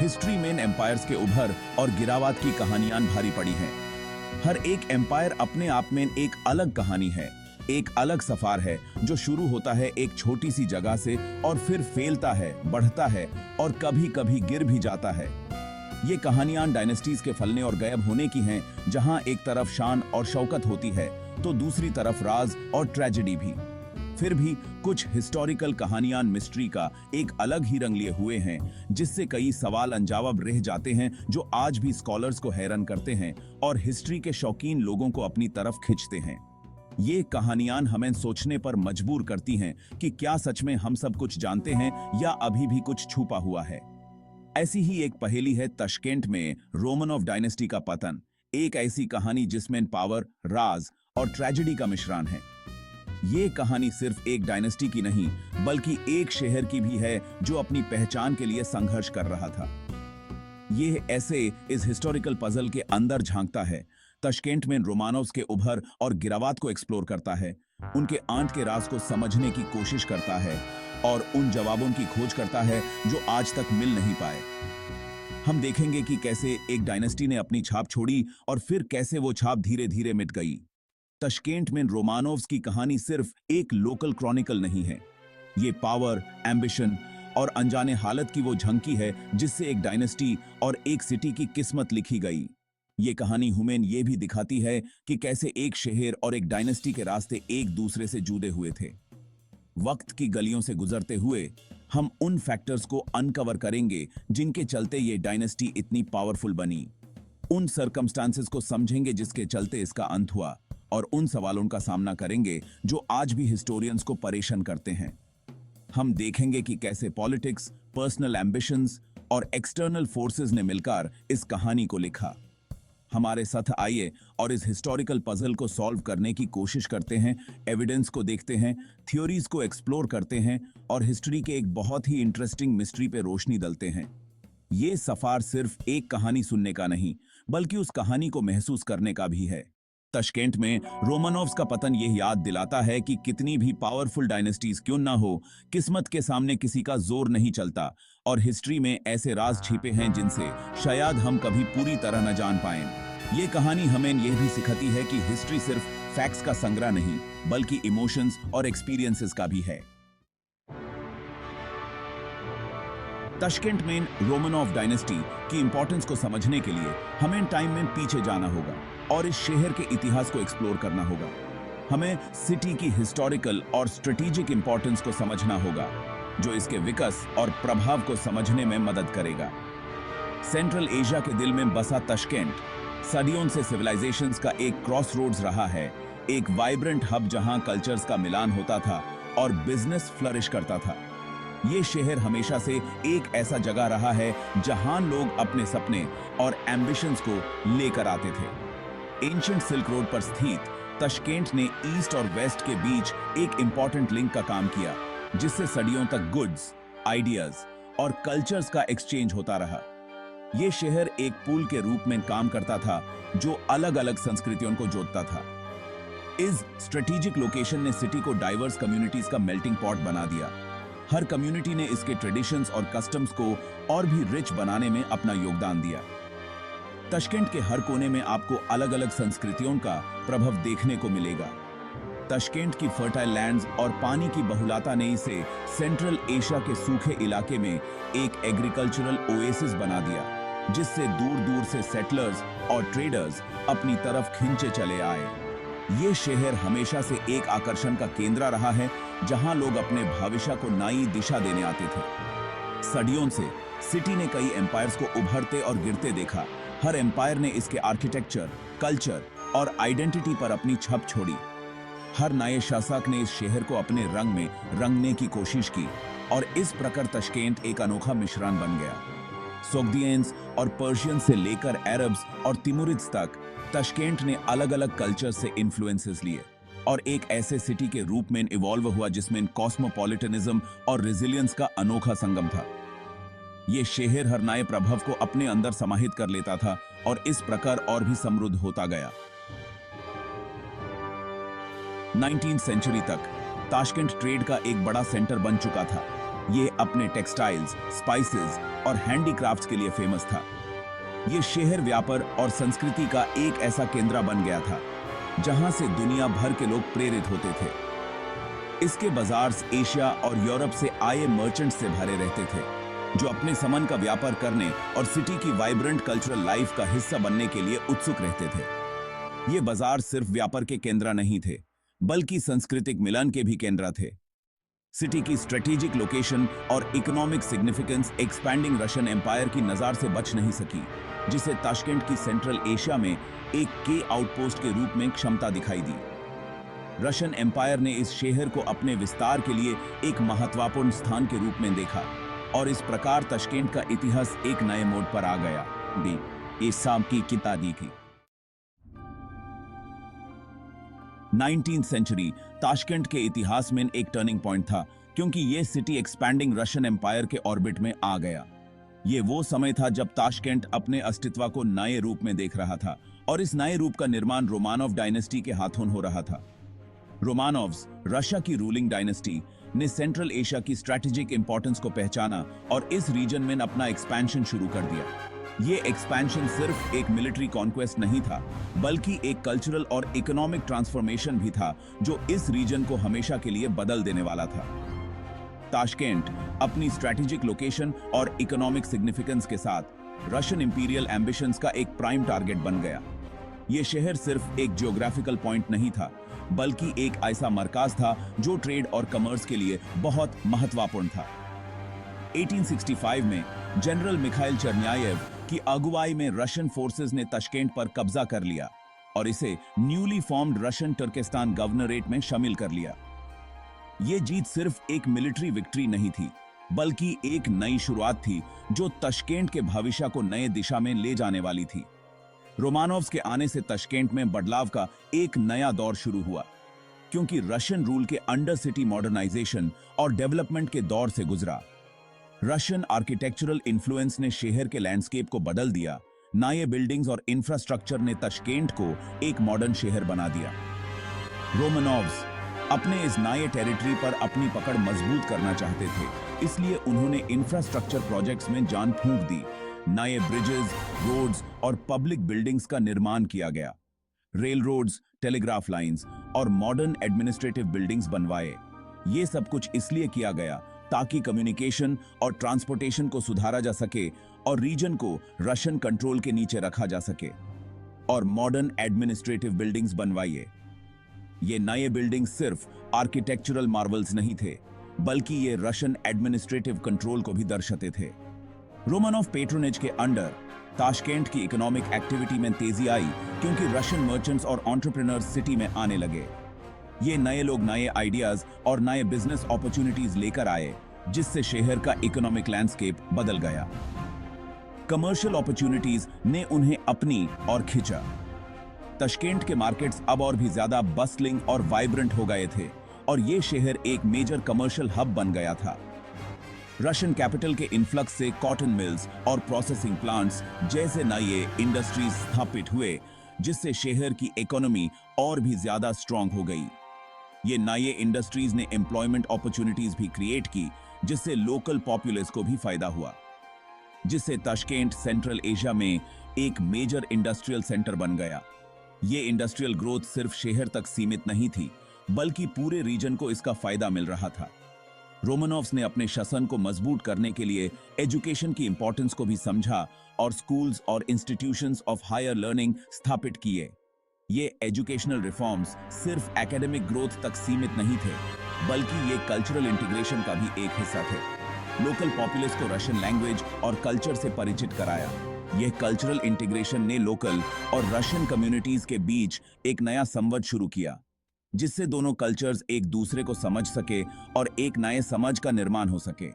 History में empires के उभर और गिरावट की कहानियां भारी पड़ी हैं। हर एक एम्पायर अपने आप में एक अलग कहानी है, एक अलग सफर है जो शुरू होता है एक छोटी सी जगह से और फिर फैलता है, बढ़ता है और कभी-कभी गिर भी जाता है। ये कहानियां डायनेस्टीज के फलने और गायब होने की हैं, जहां एक तरफ शान और शौकत होती है तो दूसरी तरफ राज और ट्रेजेडी भी। फिर भी कुछ हिस्टोरिकल कहानियां मिस्ट्री का एक अलग ही रंग लिए हुए हैं, जिससे कई सवाल अनजवाब रह जाते हैं जो आज भी स्कॉलर्स को हैरान करते हैं और हिस्ट्री के शौकीन लोगों को अपनी तरफ खींचते हैं। ये कहानियां हमें सोचने पर मजबूर करती हैं कि क्या सच में हम सब कुछ जानते हैं या अभी भी कुछ छुपा हुआ है। ऐसी ही एक पहेली है ताशकेंट में रोमनोव डायनेस्टी का पतन, एक ऐसी कहानी जिसमें पावर, राज और ट्रेजेडी का मिश्रण है। ये कहानी सिर्फ एक डायनेस्टी की नहीं, बल्कि एक शहर की भी है जो अपनी पहचान के लिए संघर्ष कर रहा था। ये ऐसे इस हिस्टोरिकल पजल के अंदर झांकता है, ताशकेंट में रोमानोव्स के उभर और गिरावट को एक्सप्लोर करता है, उनके आंट के राज को समझने की कोशिश करता है और उन जवाबों की खोज करता है जो आज तक मिल नहीं पाए। हम देखेंगे कि कैसे एक डायनेस्टी ने अपनी छाप छोड़ी और फिर कैसे वो छाप धीरे धीरे मिट गई। ताशकेंट में रोमानोव्स की कहानी सिर्फ एक लोकल क्रॉनिकल नहीं है, ये पावर, एम्बिशन और अनजाने हालत की वो झंकी है जिससे एक डायनेस्टी और एक सिटी की किस्मत लिखी गई। ये कहानी हमें ये भी दिखाती है कि कैसे एक शहर और एक डायनेस्टी के रास्ते एक दूसरे से जुड़े हुए थे। वक्त की गलियों से गुजरते हुए हम उन फैक्टर्स को अनकवर करेंगे जिनके चलते ये डायनेस्टी इतनी पावरफुल बनी, उन सर्कमस्टांसेस को समझेंगे जिसके चलते इसका अंत हुआ और उन सवालों का सामना करेंगे जो आज भी हिस्टोरियंस को परेशान करते हैं। हम देखेंगे कि कैसे पॉलिटिक्स, पर्सनल एम्बिशंस और एक्सटर्नल फोर्सेस ने मिलकर इस कहानी को लिखा। हमारे साथ आइए और इस हिस्टोरिकल पजल को सॉल्व करने की कोशिश करते हैं, एविडेंस को देखते हैं, थ्योरीज को एक्सप्लोर करते हैं और हिस्ट्री के एक बहुत ही इंटरेस्टिंग मिस्ट्री पे रोशनी डालते हैं। ये सफर सिर्फ एक कहानी सुनने का नहीं, बल्कि उस कहानी को महसूस करने का भी है। ताशकेंट में रोमानोव्स का पतन यह याद दिलाता है कि कितनी भी पावरफुल डायनेस्टीज क्यों ना हो, किस्मत के सामने किसी का जोर नहीं चलता और हिस्ट्री में ऐसे राज छिपे हैं जिनसे शायद हम कभी पूरी तरह न जान पाएं। ये कहानी हमें यह भी सिखाती है कि हिस्ट्री सिर्फ फैक्ट्स का संग्रह नहीं, बल्कि इमोशंस और एक्सपीरियंसेस का भी है। ताशकेंट में रोमानोव डायनेस्टी की इंपॉर्टेंस को समझने के लिए हमें टाइम में पीछे जाना होगा और इस शहर के इतिहास को एक्सप्लोर करना होगा। हमें सिटी की हिस्टोरिकल और स्ट्रेटेजिक इंपॉर्टेंस को समझना होगा, जो इसके विकास और प्रभाव को समझने में मदद करेगा। सेंट्रल एशिया के दिल में बसा ताशकेंट सदियों से सिविलाइजेशंस का एक क्रॉसरोड्स रहा है, एक वाइब्रेंट हब जहां कल्चर्स का मिलान होता था और बिजनेस फ्लरिश करता था। ये शहर हमेशा से एक ऐसा जगह रहा है जहां लोग अपने सपने और एम्बिशंस को लेकर आते थे। एंशिएंट सिल्क रोड पर स्थित ताशकेंट ने ईस्ट और वेस्ट के बीच एक इंपॉर्टेंट लिंक का काम किया, जिससे सदियों तक गुड्स, आइडियाज और कल्चर्स का एक्सचेंज होता रहा। ये शहर एक पुल के रूप में काम करता था जो अलग अलग संस्कृतियों को जोड़ता था। इस स्ट्रेटेजिक लोकेशन ने सिटी को डाइवर्स कम्युनिटीज का मेल्टिंग पॉट बना दिया। हर कम्युनिटी ने इसके ट्रेडिशंस और कस्टम्स को और भी रिच बनाने में अपना योगदान दिया। ताशकेंट के हर कोने में आपको अलग अलग संस्कृतियों का प्रभाव देखने को मिलेगा। ताशकेंट की फर्टाइल लैंड्स और पानी की बहुलता ने इसे सेंट्रल एशिया के सूखे इलाके में एक एग्रीकल्चरल ओएसिस बना दिया, जिससे दूर दूर से सेटलर्स और ट्रेडर्स अपनी तरफ खिंचे चले आए। ये शहर हमेशा से एक आकर्षण का केंद्र रहा है, जहां लोग अपने भविष्य को नई दिशा देने आते थे। सदियों से सिटी ने कई एम्पायर्स को उभरते और गिरते देखा। हर एम्पायर ने इसके आर्किटेक्चर, कल्चर और आइडेंटिटी पर अपनी छप छोड़ी। हर नए शासक ने इस शहर को अपने रंग में रंगने की कोशिश की और इस प्रकार ताशकेंट एक अनोखा मिश्रण बन गया। सोग्डियंस और पर्शियन से लेकर अरब्स और तिमुरिड्स तक ताशकेंट ने अलग अलग कल्चर से इन्फ्लुएंसेस लिए और एक ऐसे सिटी के रूप में इवॉल्व हुआ जिसमें कॉस्मोपॉलिटनिज्म और रेजिलियंस का अनोखा संगम था। ये शहर हर नए प्रभाव को अपने अंदर समाहित कर लेता था और इस प्रकार और भी समृद्ध होता गया। 19वीं सेंचुरी तक ताशकेंट ट्रेड का एक बड़ा सेंटर बन चुका था। ये अपने टेक्सटाइल्स, स्पाइसेस और हैंडीक्राफ्ट्स के लिए फेमस था। ये शहर व्यापार और संस्कृति का एक ऐसा केंद्र बन गया था जहां से दुनिया भर के लोग प्रेरित होते थे। इसके बाजार्स एशिया और यूरोप से आए मर्चेंट्स से भरे रहते थे, जो अपने सामान का व्यापार करने और सिटी की वाइब्रेंट कल्चरल लाइफ का हिस्सा बनने के लिए उत्सुक रहते थे। ये बाजार सिर्फ व्यापार के केंद्र नहीं थे, बल्कि सांस्कृतिक मिलन के भी केंद्र थे। सिटी की स्ट्रेटेजिक लोकेशन और economic significance expanding Russian empire की नजर से बच नहीं सकी, जिसे ताशकेंट की सेंट्रल एशिया में एक के आउटपोस्ट के रूप में क्षमता दिखाई दी। रशियन एम्पायर ने इस शहर को अपने विस्तार के लिए एक महत्वपूर्ण स्थान के रूप में देखा और इस प्रकार ताशकेंट का इतिहास एक नए मोड़ पर आ गया। दी इसाम की किताबी की 19th सेंचुरी ताशकेंट के इतिहास में एक टर्निंग पॉइंट था, क्योंकि यह सिटी एक्सपैंडिंग रशियन एम्पायर के ऑर्बिट में आ गया। ये वो समय था जब ताशकेंट अपने अस्तित्व को नए रूप में देख रहा था और इस नए रूप का निर्माण रोमानोव डायनेस्टी के हाथों हो रहा था। रोमानोव्स, रशिया की रूलिंग डायनेस्टी, ने सेंट्रल एशिया की स्ट्रैटेजिक इंपॉर्टेंस को पहचाना और इस रीजन में अपना एक्सपेंशन शुरू कर दिया। ये एक्सपेंशन सिर्फ एक मिलिट्री कॉन्क्वेस्ट नहीं था, बल्कि एक कल्चरल और इकोनॉमिक ट्रांसफॉर्मेशन भी था जो इस रीजन को हमेशा के लिए बदल देने वाला था। ताशकेंट अपनी स्ट्रैटेजिक लोकेशन और इकोनॉमिक सिग्निफिकेंस के साथ रशियन इंपीरियल एम्बिशंस का एक प्राइम टारगेट बन गया। ये शहर सिर्फ एक जियोग्राफिकल पॉइंट नहीं था, बल्कि एक ऐसा मरकज था जो ट्रेड और कॉमर्स के लिए बहुत महत्वपूर्ण था। 1865 में जनरल मिखाइल चरन्यायेव की अगुवाई में रशियन फोर्सेस ने ताशकेंट पर कब्जा कर लिया और इसे न्यूली फॉर्म्ड रशियन तुर्किस्तान गवर्नरेट में शामिल कर लिया। यह जीत सिर्फ एक मिलिट्री विक्ट्री नहीं थी, बल्कि एक नई शुरुआत थी जो ताशकेंट के भविष्य को नए दिशा में ले जाने वाली थी। रोमानोव्स के आने से ताशकेंट में बदलाव का एक नया दौर शुरू हुआ, क्योंकि रशियन रूल के अंडर सिटी मॉडर्नाइजेशन और डेवलपमेंट के दौर से गुजरा। रशियन आर्किटेक्चरल इन्फ्लुएंस ने शहर के लैंडस्केप को बदल दिया। नए बिल्डिंग्स और इंफ्रास्ट्रक्चर ने ताशकेंट को एक मॉडर्न शहर बना दिया। रोमानोव्स अपने इस नए टेरिटरी पर अपनी पकड़ मजबूत करना चाहते थे, इसलिए उन्होंने इंफ्रास्ट्रक्चर प्रोजेक्ट्स में जान फूंक दी। नए ब्रिजेस, रोड्स और पब्लिक बिल्डिंग्स का निर्माण किया गया। रेल रोड्स, टेलीग्राफ लाइंस और मॉडर्न एडमिनिस्ट्रेटिव बिल्डिंग्स बनवाए। ये सब कुछ इसलिए किया गया ताकि कम्युनिकेशन और ट्रांसपोर्टेशन को सुधारा जा सके और रीजन को रशियन कंट्रोल के नीचे रखा जा सके। और मॉडर्न एडमिनिस्ट्रेटिव बिल्डिंग्स बनवाइए। ये नए बिल्डिंग्स सिर्फ आर्किटेक्चरल मार्वल्स नहीं थे, बल्कि ये रशियन एडमिनिस्ट्रेटिव कंट्रोल को भी दर्शाते थे। रोमानोव पेट्रोनेज के अंडर ताशकेंट की इकोनॉमिक एक्टिविटी में तेजी आई, क्योंकि रशियन मर्चेंट्स और एंटरप्रेन्योर्स सिटी में आने लगे। ये नए लोग नए आइडियाज और नए बिजनेस अपॉर्चुनिटीज लेकर आए, जिससे शहर का इकोनॉमिक लैंडस्केप बदल गया। कमर्शियल अपॉर्चुनिटीज ने उन्हें अपनी और खींचा। ताशकेंट के मार्केट्स अब और भी ज्यादा बस्टलिंग और वाइब्रेंट हो गए थे और ये शहर एक मेजर कमर्शियल हब बन गया था। रशियन कैपिटल के इन्फ्लक्स से कॉटन मिल्स और प्रोसेसिंग प्लांट्स जैसे नए इंडस्ट्रीज स्थापित हुए, जिससे शहर की इकोनॉमी और भी ज्यादा स्ट्रांग हो गई। ये नए इंडस्ट्रीज ने एम्प्लॉयमेंट अपॉर्चुनिटीज भी क्रिएट की, जिससे लोकल पॉपुलेस को भी फायदा हुआ, जिससे ताशकेंट सेंट्रल एशिया में एक मेजर इंडस्ट्रियल सेंटर बन गया। ये इंडस्ट्रियल ग्रोथ सिर्फ शहर तक सीमित नहीं थी, बल्कि पूरे रीजन को इसका फायदा मिल रहा था। रोमानोव्स ने अपने शासन को मजबूत करने के लिए एजुकेशन की इंपॉर्टेंस को भी समझा और स्कूल्स और इंस्टीट्यूशंस ऑफ हायर लर्निंग स्थापित किए। ये एजुकेशनल रिफॉर्म्स सिर्फ एकेडमिक ग्रोथ तक सीमित नहीं थे, बल्कि ये कल्चरल इंटीग्रेशन का भी एक हिस्सा थे। लोकल पॉपुलेस को रशियन लैंग्वेज और कल्चर से परिचित कराया। यह कल्चरल इंटीग्रेशन ने लोकल और रशियन कम्युनिटीज के बीच एक नया संवाद शुरू किया, जिससे दोनों कल्चर्स एक दूसरे को समझ सके और एक नए समझ का निर्माण हो सके।